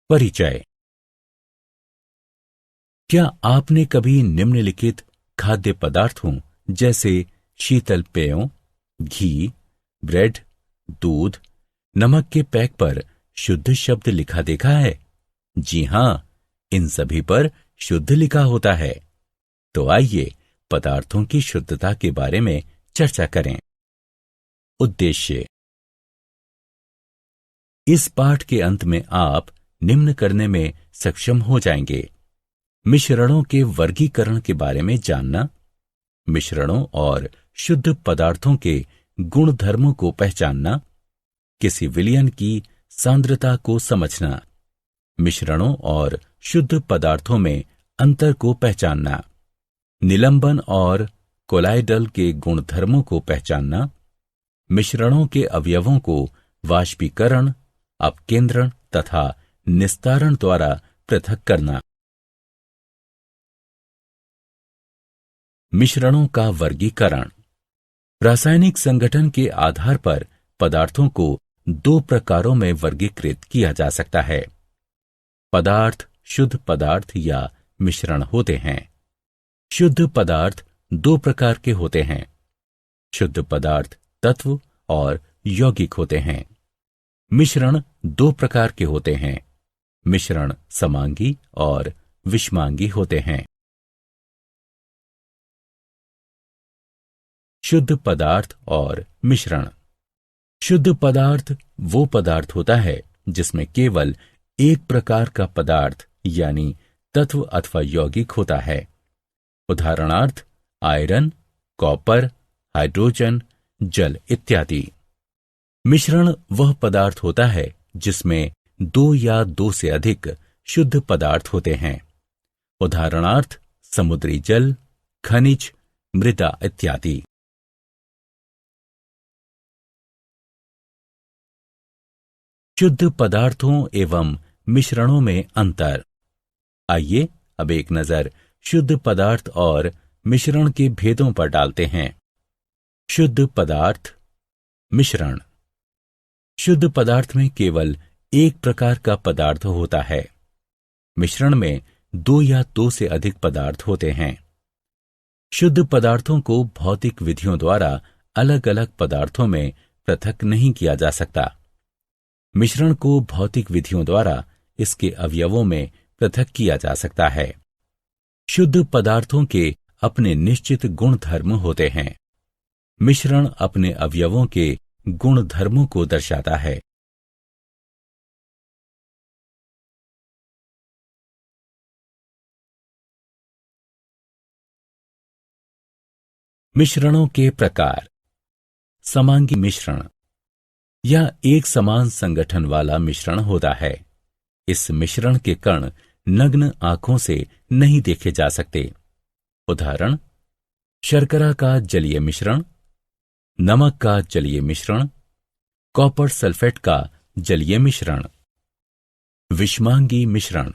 परिचय। क्या आपने कभी निम्नलिखित खाद्य पदार्थों जैसे शीतल पेयों, घी, ब्रेड, दूध, नमक के पैक पर शुद्ध शब्द लिखा देखा है? जी हां, इन सभी पर शुद्ध लिखा होता है। तो आइए पदार्थों की शुद्धता के बारे में चर्चा करें। उद्देश्य। इस पाठ के अंत में आप निम्न करने में सक्षम हो जाएंगे: मिश्रणों के वर्गीकरण के बारे में जानना, मिश्रणों और शुद्ध पदार्थों के गुणधर्मों को पहचानना, किसी विलयन की सांद्रता को समझना, मिश्रणों और शुद्ध पदार्थों में अंतर को पहचानना, निलंबन और कोलाइडल के गुणधर्मों को पहचानना, मिश्रणों के अवयवों को वाष्पीकरण, अपकेंद्रण तथा निस्तारण द्वारा पृथक करना। मिश्रणों का वर्गीकरण। रासायनिक संगठन के आधार पर पदार्थों को दो प्रकारों में वर्गीकृत किया जा सकता है। पदार्थ शुद्ध पदार्थ या मिश्रण होते हैं। शुद्ध पदार्थ दो प्रकार के होते हैं: शुद्ध पदार्थ तत्व और यौगिक होते हैं। मिश्रण दो प्रकार के होते हैं: मिश्रण समांगी और विषमांगी होते हैं। शुद्ध पदार्थ और मिश्रण। शुद्ध पदार्थ वो पदार्थ होता है जिसमें केवल एक प्रकार का पदार्थ यानी तत्व अथवा यौगिक होता है। उदाहरणार्थ आयरन, कॉपर, हाइड्रोजन, जल इत्यादि। मिश्रण वह पदार्थ होता है जिसमें दो या दो से अधिक शुद्ध पदार्थ होते हैं। उदाहरणार्थ समुद्री जल, खनिज, मृदा इत्यादि। शुद्ध पदार्थों एवं मिश्रणों में अंतर। आइए अब एक नजर शुद्ध पदार्थ और मिश्रण के भेदों पर डालते हैं। शुद्ध पदार्थ, मिश्रण। शुद्ध पदार्थ में केवल एक प्रकार का पदार्थ होता है। मिश्रण में दो या दो से अधिक पदार्थ होते हैं। शुद्ध पदार्थों को भौतिक विधियों द्वारा अलग अलग पदार्थों में पृथक नहीं किया जा सकता। मिश्रण को भौतिक विधियों द्वारा इसके अवयवों में पृथक किया जा सकता है। शुद्ध पदार्थों के अपने निश्चित गुणधर्म होते हैं। मिश्रण अपने अवयवों के गुणधर्मों को दर्शाता है। मिश्रणों के प्रकार। समांगी मिश्रण। यह एक समान संगठन वाला मिश्रण होता है। इस मिश्रण के कण नग्न आंखों से नहीं देखे जा सकते। उदाहरण शर्करा का जलीय मिश्रण, नमक का जलीय मिश्रण, कॉपर सल्फेट का जलीय मिश्रण। विषमांगी मिश्रण।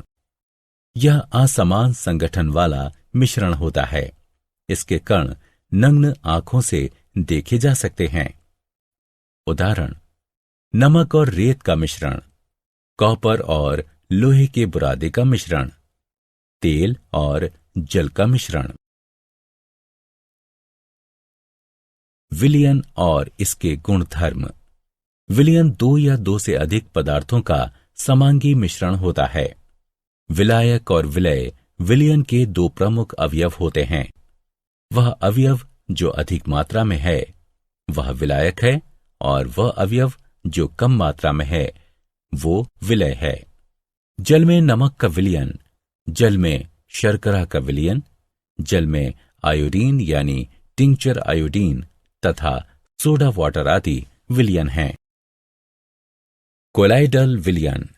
यह असमान संगठन वाला मिश्रण होता है। इसके कण नग्न आंखों से देखे जा सकते हैं। उदाहरण नमक और रेत का मिश्रण, कॉपर और लोहे के बुरादे का मिश्रण, तेल और जल का मिश्रण। विलयन और इसके गुणधर्म। विलयन दो या दो से अधिक पदार्थों का समांगी मिश्रण होता है। विलायक और विलय विलयन के दो प्रमुख अवयव होते हैं। वह अवयव जो अधिक मात्रा में है वह विलायक है और वह अवयव जो कम मात्रा में है वो विलय है। जल में नमक का विलयन, जल में शर्करा का विलयन, जल में आयोडीन यानी टिंचर आयोडीन तथा सोडा वाटर आदि विलयन हैं। कोलाइडल विलयन।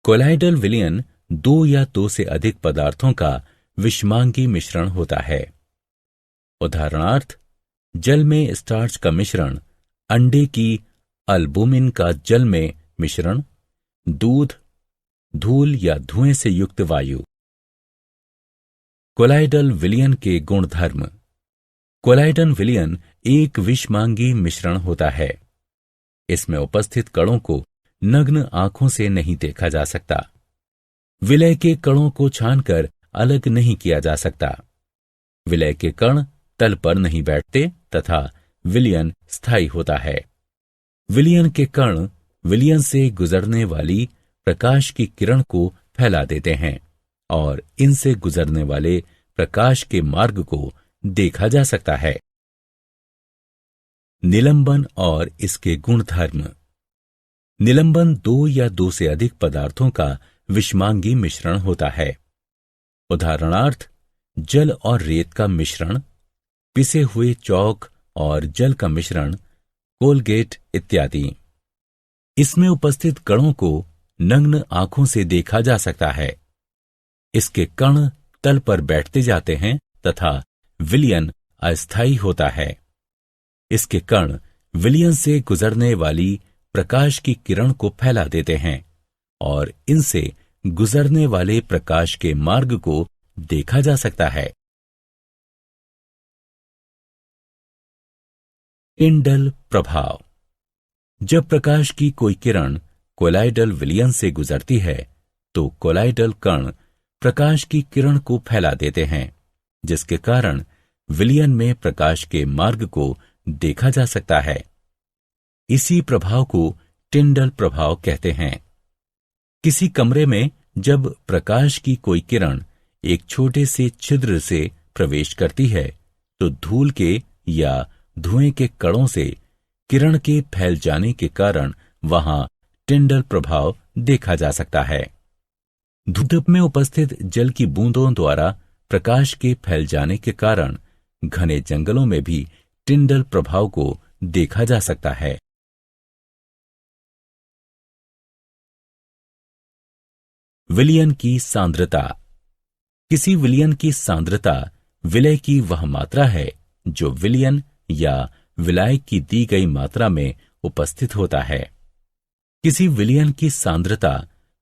कोलाइडल विलयन दो या दो से अधिक पदार्थों का विषमांगी मिश्रण होता है। उदाहरणार्थ जल में स्टार्च का मिश्रण, अंडे की अल्बुमिन का जल में मिश्रण, दूध, धूल या धुएं से युक्त वायु। कोलाइडल विलयन के गुणधर्म। कोलाइडल विलयन एक विषमांगी मिश्रण होता है। इसमें उपस्थित कणों को नग्न आंखों से नहीं देखा जा सकता। विलय के कणों को छानकर अलग नहीं किया जा सकता। विलय के कण तल पर नहीं बैठते तथा विलयन स्थायी होता है। विलयन के कण विलयन से गुजरने वाली प्रकाश की किरण को फैला देते हैं और इनसे गुजरने वाले प्रकाश के मार्ग को देखा जा सकता है। निलंबन और इसके गुणधर्म। निलंबन दो या दो से अधिक पदार्थों का विषमांगी मिश्रण होता है। उदाहरणार्थ, जल और रेत का मिश्रण, पिसे हुए चौक और जल का मिश्रण, कोलगेट इत्यादि। इसमें उपस्थित कणों को नग्न आंखों से देखा जा सकता है। इसके कण तल पर बैठते जाते हैं तथा विलयन अस्थायी होता है। इसके कण विलयन से गुजरने वाली प्रकाश की किरण को फैला देते हैं और इनसे गुजरने वाले प्रकाश के मार्ग को देखा जा सकता है। टिंडल प्रभाव। जब प्रकाश की कोई किरण कोलाइडल विलयन से गुजरती है तो कोलाइडल कण प्रकाश की किरण को फैला देते हैं, जिसके कारण विलयन में प्रकाश के मार्ग को देखा जा सकता है। इसी प्रभाव को टिंडल प्रभाव कहते हैं। किसी कमरे में जब प्रकाश की कोई किरण एक छोटे से छिद्र से प्रवेश करती है तो धूल के या धुएं के कणों से किरण के फैल जाने के कारण वहां टिंडल प्रभाव देखा जा सकता है। धूप में उपस्थित जल की बूंदों द्वारा प्रकाश के फैल जाने के कारण घने जंगलों में भी टिंडल प्रभाव को देखा जा सकता है। विलयन की सांद्रता। किसी विलयन की सांद्रता विलय की वह मात्रा है जो विलयन या विलायक की दी गई मात्रा में उपस्थित होता है। किसी विलयन की सांद्रता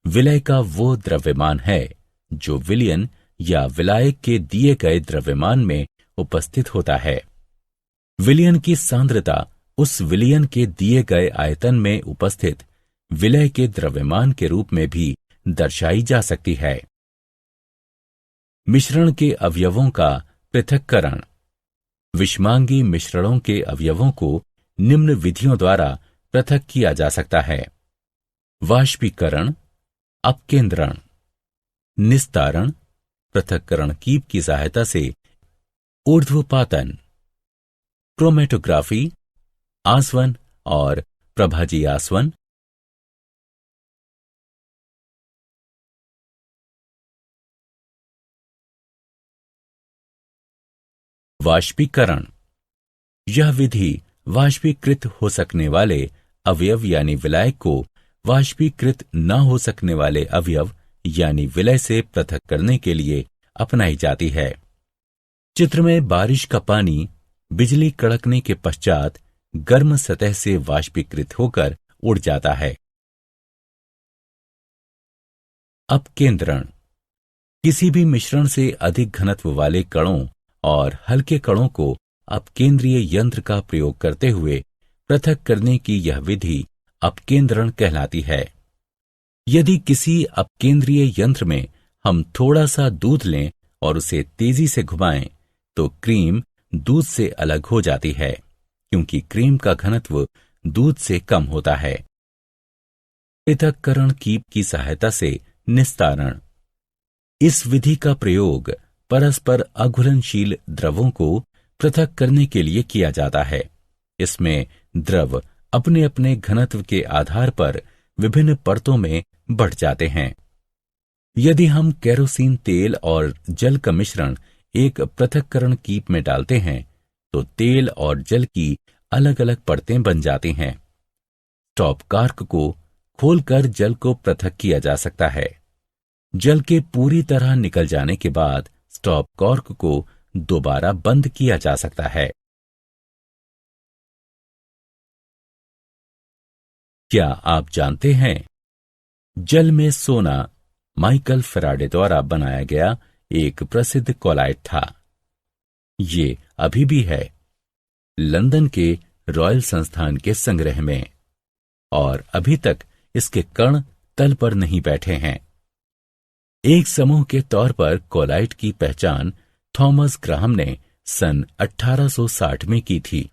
विलय का वो द्रव्यमान है जो विलयन या विलायक के दिए गए द्रव्यमान में उपस्थित होता है। विलयन की सांद्रता उस विलयन के दिए गए आयतन में उपस्थित विलय के द्रव्यमान के रूप में भी दर्शाई जा सकती है। मिश्रण के अवयवों का पृथक्करण। विषमांगी मिश्रणों के अवयवों को निम्न विधियों द्वारा पृथक किया जा सकता है: वाष्पीकरण, अपकेंद्रण, निस्तारण, पृथक्करण कीप की सहायता से, ऊर्ध्वपातन, क्रोमेटोग्राफी, आसवन और प्रभाजी आसवन। वाष्पीकरण। यह विधि वाष्पीकृत हो सकने वाले अवयव यानी विलायक को वाष्पीकृत न हो सकने वाले अवयव यानी विलय से पृथक करने के लिए अपनाई जाती है। चित्र में बारिश का पानी बिजली कड़कने के पश्चात गर्म सतह से वाष्पीकृत होकर उड़ जाता है। अपकेंद्रण। किसी भी मिश्रण से अधिक घनत्व वाले कणों और हल्के कणों को अपकेंद्रीय यंत्र का प्रयोग करते हुए पृथक करने की यह विधि अपकेंद्रण कहलाती है। यदि किसी अपकेंद्रीय यंत्र में हम थोड़ा सा दूध लें और उसे तेजी से घुमाएं तो क्रीम दूध से अलग हो जाती है, क्योंकि क्रीम का घनत्व दूध से कम होता है। पृथक्करण कीप की सहायता से निस्तारण। इस विधि का प्रयोग परस्पर अघुलनशील द्रवों को पृथक करने के लिए किया जाता है। इसमें द्रव अपने अपने घनत्व के आधार पर विभिन्न परतों में बढ़ जाते हैं। यदि हम केरोसिन तेल और जल का मिश्रण एक पृथक्करण कीप में डालते हैं तो तेल और जल की अलग अलग परतें बन जाती हैं। स्टॉप कॉर्क को खोलकर जल को पृथक किया जा सकता है। जल के पूरी तरह निकल जाने के बाद स्टॉप कॉर्क को दोबारा बंद किया जा सकता है। क्या आप जानते हैं, जल में सोना माइकल फैराडे द्वारा बनाया गया एक प्रसिद्ध कोलाइड था। ये अभी भी है। लंदन के रॉयल संस्थान के संग्रह में, और अभी तक इसके कण तल पर नहीं बैठे हैं। एक समूह के तौर पर कोलाइट की पहचान थॉमस ग्राहम ने सन 1860 में की थी।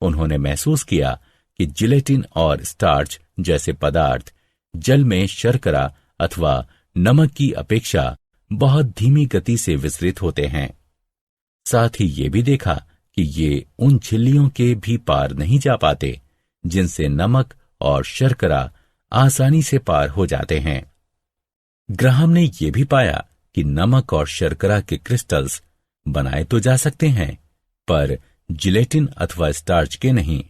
उन्होंने महसूस किया कि जिलेटिन और स्टार्च जैसे पदार्थ जल में शर्करा अथवा नमक की अपेक्षा बहुत धीमी गति से विसरित होते हैं। साथ ही ये भी देखा कि ये उन झिल्लियों के भी पार नहीं जा पाते जिनसे नमक और शर्करा आसानी से पार हो जाते हैं। ग्राहम ने यह भी पाया कि नमक और शर्करा के क्रिस्टल्स बनाए तो जा सकते हैं, पर जिलेटिन अथवा स्टार्च के नहीं।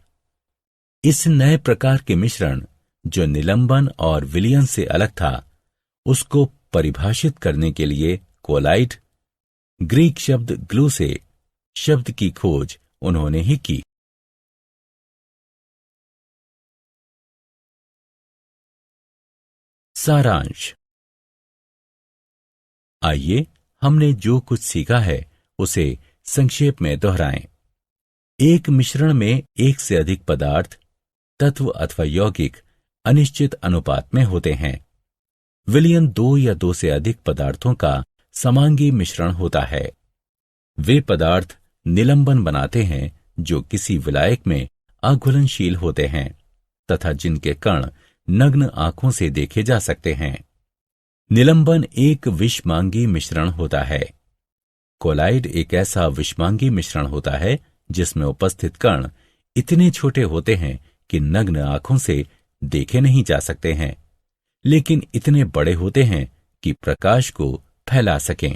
इस नए प्रकार के मिश्रण जो निलंबन और विलियन से अलग था, उसको परिभाषित करने के लिए कोलाइट, ग्रीक शब्द ग्लू से शब्द की खोज उन्होंने ही की। सारांश। आइए हमने जो कुछ सीखा है उसे संक्षेप में दोहराएं। एक मिश्रण में एक से अधिक पदार्थ, तत्व अथवा यौगिक अनिश्चित अनुपात में होते हैं। विलयन दो या दो से अधिक पदार्थों का समांगी मिश्रण होता है। वे पदार्थ निलंबन बनाते हैं जो किसी विलायक में अघुलनशील होते हैं तथा जिनके कण नग्न आंखों से देखे जा सकते हैं। निलंबन एक विषमांगी मिश्रण होता है। कोलाइड एक ऐसा विषमांगी मिश्रण होता है जिसमें उपस्थित कण इतने छोटे होते हैं कि नग्न आंखों से देखे नहीं जा सकते हैं, लेकिन इतने बड़े होते हैं कि प्रकाश को फैला सकें।